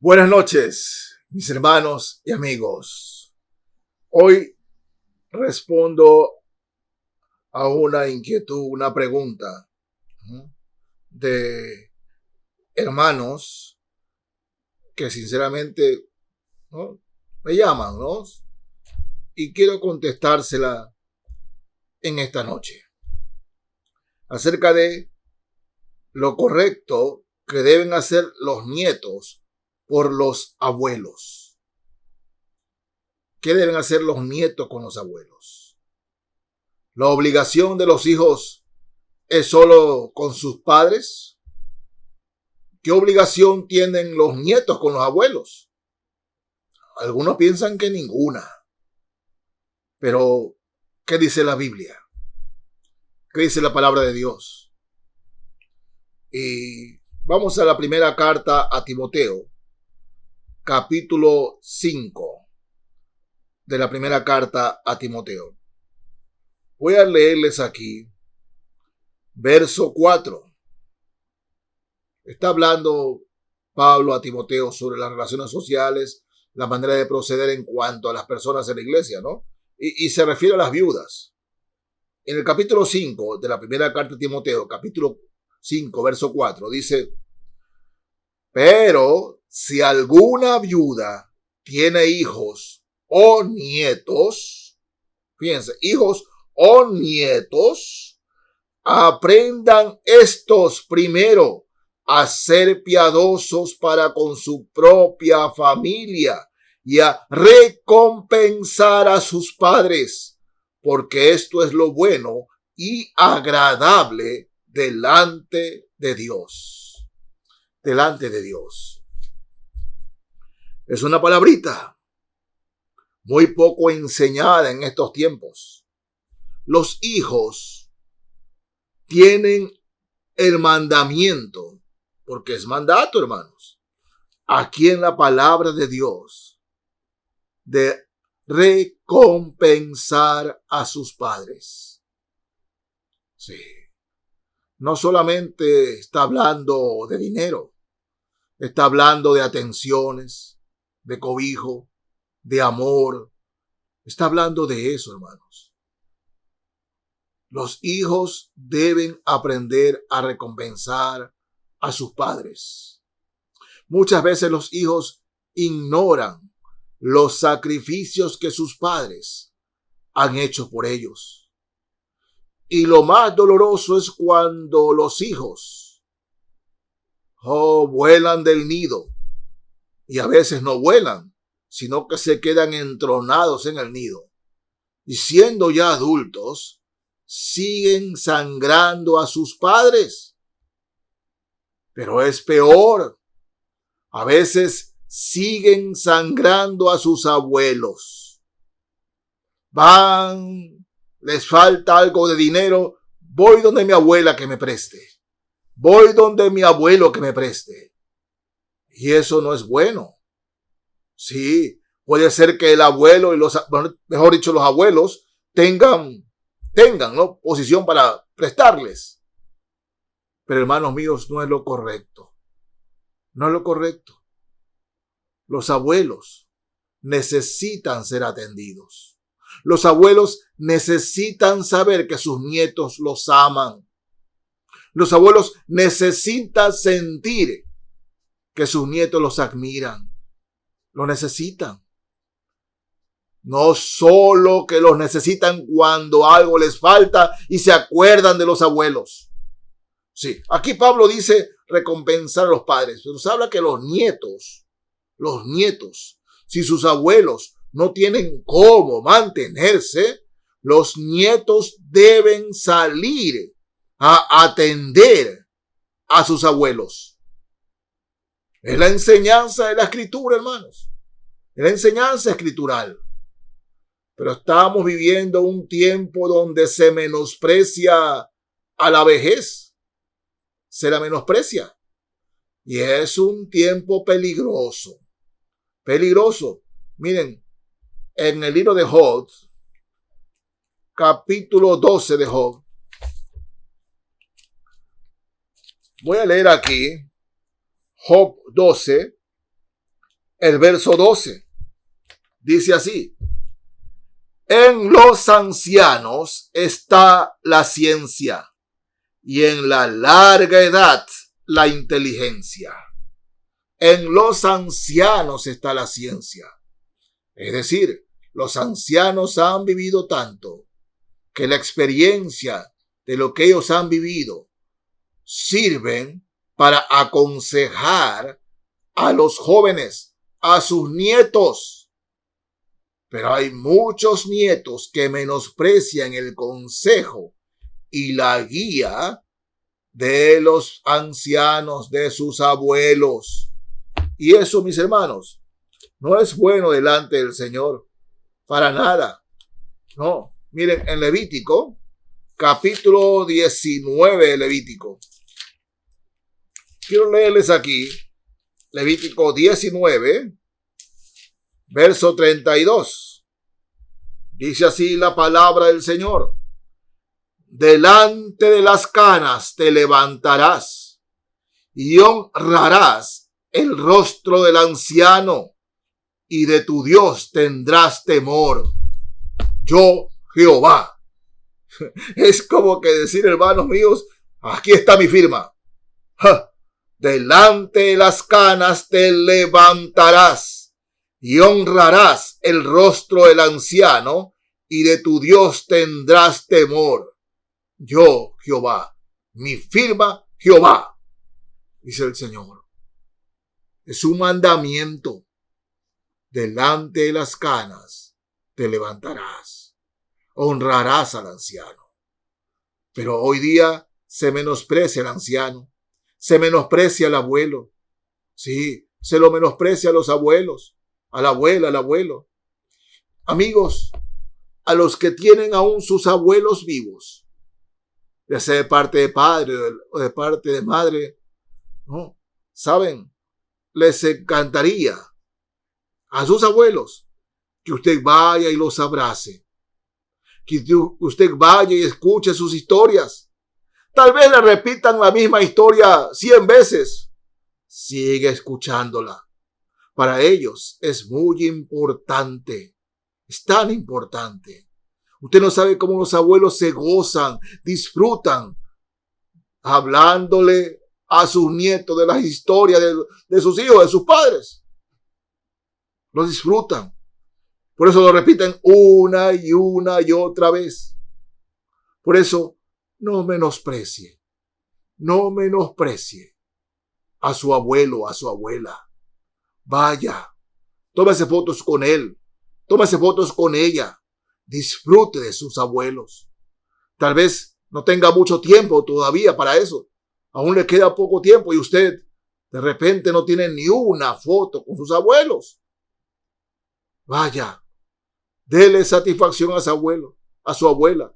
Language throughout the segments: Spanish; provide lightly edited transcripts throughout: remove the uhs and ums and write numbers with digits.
Buenas noches, mis hermanos y amigos. Hoy respondo a una inquietud, una pregunta de hermanos que sinceramente, ¿no?, me llaman, ¿no? Y quiero contestársela en esta noche. Acerca de lo correcto que deben hacer los nietos por los abuelos. ¿Qué deben hacer los nietos con los abuelos? ¿La obligación de los hijos es solo con sus padres? ¿Qué obligación tienen los nietos con los abuelos? Algunos piensan que ninguna. Pero, ¿qué dice la Biblia? ¿Qué dice la palabra de Dios? Y vamos a la primera carta a Timoteo, capítulo 5 de la primera carta a Timoteo. Voy a leerles aquí, verso 4. Está hablando Pablo a Timoteo sobre las relaciones sociales, la manera de proceder en cuanto a las personas en la iglesia, ¿no? Y se refiere a las viudas. En el capítulo 5 de la primera carta a Timoteo, capítulo 5, verso 4, dice: pero si alguna viuda tiene hijos o nietos, fíjense, hijos o nietos, aprendan estos primero a ser piadosos para con su propia familia y a recompensar a sus padres, porque esto es lo bueno y agradable delante de Dios. Delante de Dios. Es una palabrita muy poco enseñada en estos tiempos. Los hijos tienen el mandamiento, porque es mandato, hermanos, aquí en la palabra de Dios, de recompensar a sus padres. Sí. No solamente está hablando de dinero, está hablando de atenciones, de cobijo, de amor. Está hablando de eso, hermanos. Los hijos deben aprender a recompensar a sus padres. Muchas veces los hijos ignoran los sacrificios que sus padres han hecho por ellos. Y lo más doloroso es cuando los hijos vuelan del nido. Y a veces no vuelan, sino que se quedan entronados en el nido. Y siendo ya adultos, siguen sangrando a sus padres. Pero es peor. A veces siguen sangrando a sus abuelos. Les falta algo de dinero, voy donde mi abuela que me preste. Voy donde mi abuelo que me preste. Y eso no es bueno. Sí, puede ser que el abuelo y los abuelos tengan, ¿no?, posición para prestarles. Pero, hermanos míos, no es lo correcto. No es lo correcto. Los abuelos necesitan ser atendidos. Los abuelos necesitan saber que sus nietos los aman. Los abuelos necesitan sentir que sus nietos los admiran. Lo necesitan. No solo que los necesitan cuando algo les falta y se acuerdan de los abuelos. Sí, aquí Pablo dice recompensar a los padres, pero se habla que los nietos, si sus abuelos no tienen cómo mantenerse, los nietos deben salir a atender a sus abuelos. Es la enseñanza de la escritura, hermanos. Es la enseñanza escritural. Pero estamos viviendo un tiempo donde se menosprecia a la vejez. Se la menosprecia. Y es un tiempo peligroso. Peligroso. Miren, en el libro de Job, capítulo 12 de Job, voy a leer aquí Job 12, el verso 12. Dice así: en los ancianos está la ciencia, y en la larga edad la inteligencia. En los ancianos está la ciencia. Es decir, los ancianos han vivido tanto que la experiencia de lo que ellos han vivido sirven para aconsejar a los jóvenes, a sus nietos. Pero hay muchos nietos que menosprecian el consejo y la guía de los ancianos, de sus abuelos. Y eso, mis hermanos, no es bueno delante del Señor, para nada. No, miren, en Levítico, capítulo 19 de Levítico. Quiero leerles aquí, Levítico 19, verso 32. Dice así la palabra del Señor: delante de las canas te levantarás y honrarás el rostro del anciano, y de tu Dios tendrás temor. Yo, Jehová. Es como que decir, hermanos míos, aquí está mi firma. ¡Ja! Delante de las canas te levantarás y honrarás el rostro del anciano, y de tu Dios tendrás temor. Yo, Jehová, mi firma, Jehová, dice el Señor. Es un mandamiento. Delante de las canas te levantarás, honrarás al anciano. Pero hoy día se menosprecia al anciano, se menosprecia al abuelo. Sí, se lo menosprecia a los abuelos, a la abuela, al abuelo. Amigos, a los que tienen aún sus abuelos vivos, ya sea de parte de padre o de parte de madre, ¿no? ¿Saben? Les encantaría a sus abuelos que usted vaya y los abrace, que usted vaya y escuche sus historias. Tal vez le repitan la misma historia 100 veces. Sigue escuchándola. Para ellos es muy importante. Es tan importante. Usted no sabe cómo los abuelos se gozan, disfrutan, hablándole a sus nietos de las historias de sus hijos, de sus padres. Lo disfrutan. Por eso lo repiten una y otra vez. Por eso no menosprecie a su abuelo, a su abuela. Vaya, tómese fotos con él, tómese fotos con ella. Disfrute de sus abuelos. Tal vez no tenga mucho tiempo todavía para eso. Aún le queda poco tiempo y usted de repente no tiene ni una foto con sus abuelos. Vaya, dele satisfacción a su abuelo, a su abuela.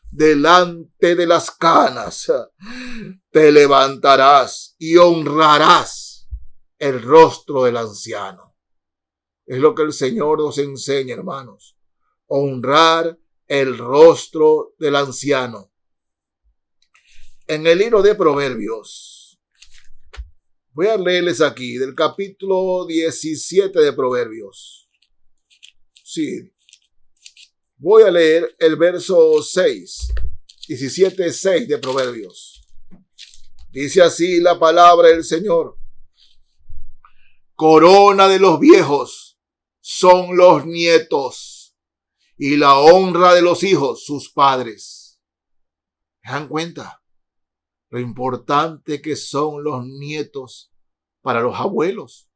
Delante de las canas te levantarás y honrarás el rostro del anciano. Es lo que el Señor nos enseña, hermanos. Honrar el rostro del anciano. En el libro de Proverbios, voy a leerles aquí del capítulo 17 de Proverbios. Sí, voy a leer el verso 6, 17:6 de Proverbios. Dice así la palabra del Señor: corona de los viejos son los nietos, y la honra de los hijos sus padres. ¿Se dan cuenta lo importante que son los nietos para los abuelos?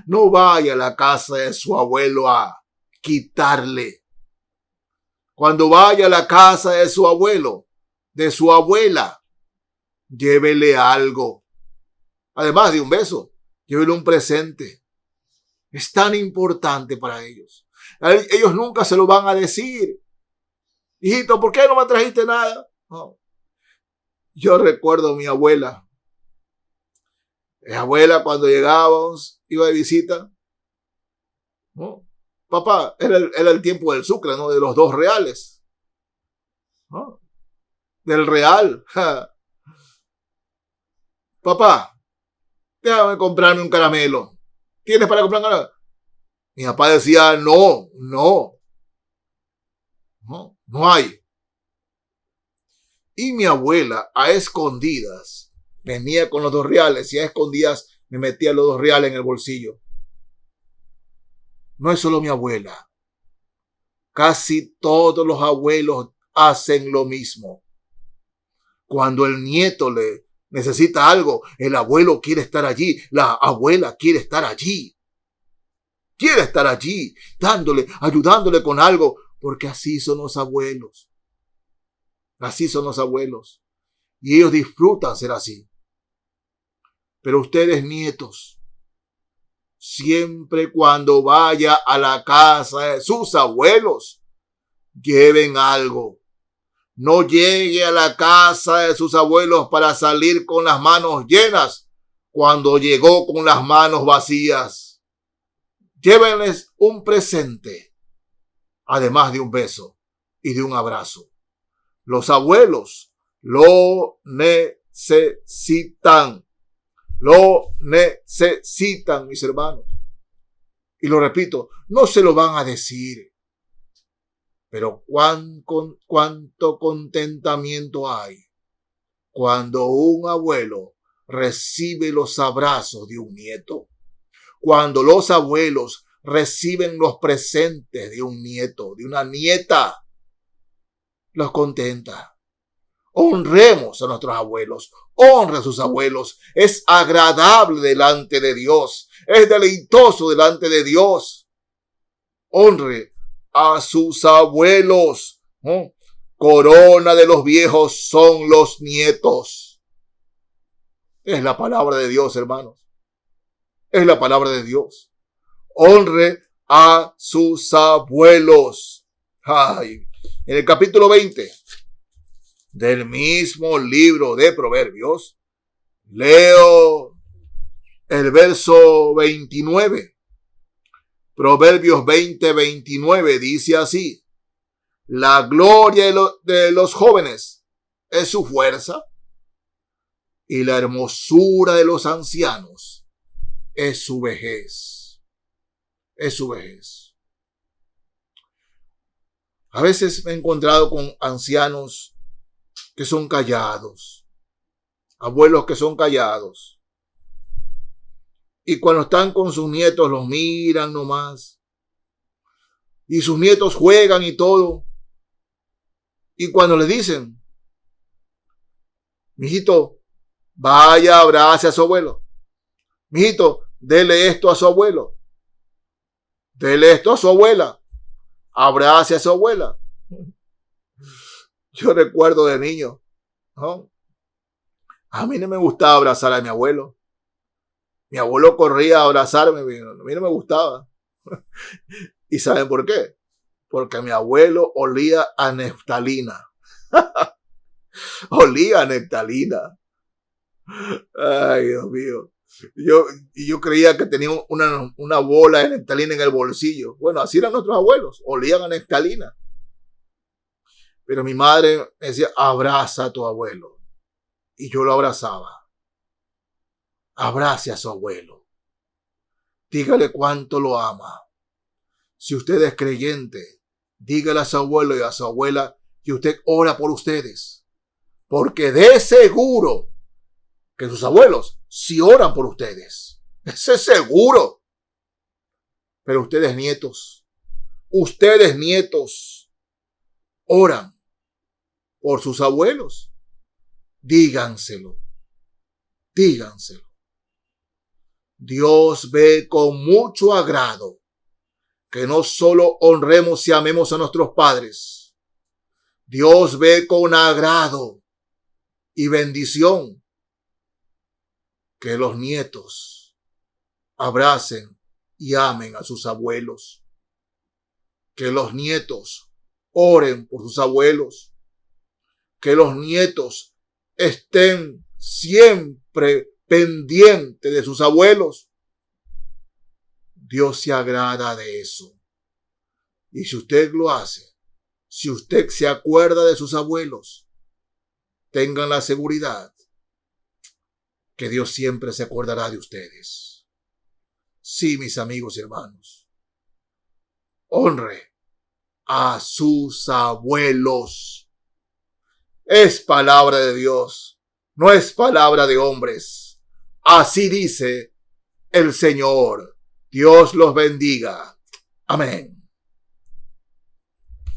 No vaya a la casa de su abuelo a quitarle. Cuando vaya a la casa de su abuelo, de su abuela, llévele algo. Además de un beso, llévele un presente. Es tan importante para ellos. Ellos nunca se lo van a decir. Hijito, ¿por qué no me trajiste nada? No. Yo recuerdo a mi abuela. Mi abuela, cuando llegábamos, iba de visita. ¿No? Papá, era el tiempo del Sucre, ¿no? De los 2 reales. ¿No? Del real. Papá, déjame comprarme un caramelo. ¿Tienes para comprar algo? Mi papá decía, no hay. Y mi abuela, a escondidas, venía con los 2 reales y a escondidas me metía los 2 reales en el bolsillo. No es solo mi abuela. Casi todos los abuelos hacen lo mismo. Cuando el nieto le necesita algo, el abuelo quiere estar allí, la abuela quiere estar allí. Quiere estar allí, dándole, ayudándole con algo, porque así son los abuelos. Así son los abuelos. Y ellos disfrutan ser así. Pero ustedes, nietos, siempre cuando vaya a la casa de sus abuelos, lleven algo. No llegue a la casa de sus abuelos para salir con las manos llenas cuando llegó con las manos vacías. Llévenles un presente, además de un beso y de un abrazo. Los abuelos lo necesitan. Lo necesitan, mis hermanos. Y lo repito, no se lo van a decir. Pero cuánto contentamiento hay cuando un abuelo recibe los abrazos de un nieto. Cuando los abuelos reciben los presentes de un nieto, de una nieta, los contenta. Honremos a nuestros abuelos, honre a sus abuelos. Es agradable delante de Dios, es deleitoso delante de Dios. Honre a sus abuelos. Corona de los viejos son los nietos. Es la palabra de Dios, hermanos. Es la palabra de Dios. Honre a sus abuelos. Ay, en el capítulo 20 del mismo libro de Proverbios, leo el verso 29. Proverbios 20:29 dice así: la gloria de los jóvenes es su fuerza, y la hermosura de los ancianos es su vejez. Es su vejez. A veces me he encontrado con ancianos que son callados, abuelos que son callados. Y cuando están con sus nietos los miran nomás. Y sus nietos juegan y todo. Y cuando le dicen, mijito, vaya, abrace a su abuelo. Mijito, dele esto a su abuelo. Dele esto a su abuela. Abrace a su abuela. Yo recuerdo de niño, ¿no? A mí no me gustaba abrazar a mi abuelo. Mi abuelo corría a abrazarme, a mí no me gustaba. ¿Y saben por qué? Porque mi abuelo olía a neftalina. Olía a neftalina. Ay, Dios mío. Yo creía que tenía una bola de neftalina en el bolsillo. Bueno, así eran nuestros abuelos. Olían a neftalina. Pero mi madre me decía, abraza a tu abuelo. Y yo lo abrazaba. Abrace a su abuelo. Dígale cuánto lo ama. Si usted es creyente, dígale a su abuelo y a su abuela que usted ora por ustedes. Porque de seguro que sus abuelos sí oran por ustedes. Ese es seguro. Pero ustedes nietos, oran por sus abuelos. Díganselo. Dios ve con mucho agrado que no solo honremos y amemos a nuestros padres. Dios ve con agrado y bendición que los nietos abracen y amen a sus abuelos. Que los nietos oren por sus abuelos. Que los nietos estén siempre pendientes de sus abuelos. Dios se agrada de eso. Y si usted lo hace, si usted se acuerda de sus abuelos, tengan la seguridad que Dios siempre se acordará de ustedes. Sí, mis amigos y hermanos. Honre a sus abuelos. Es palabra de Dios, no es palabra de hombres. Así dice el Señor. Dios los bendiga. Amén.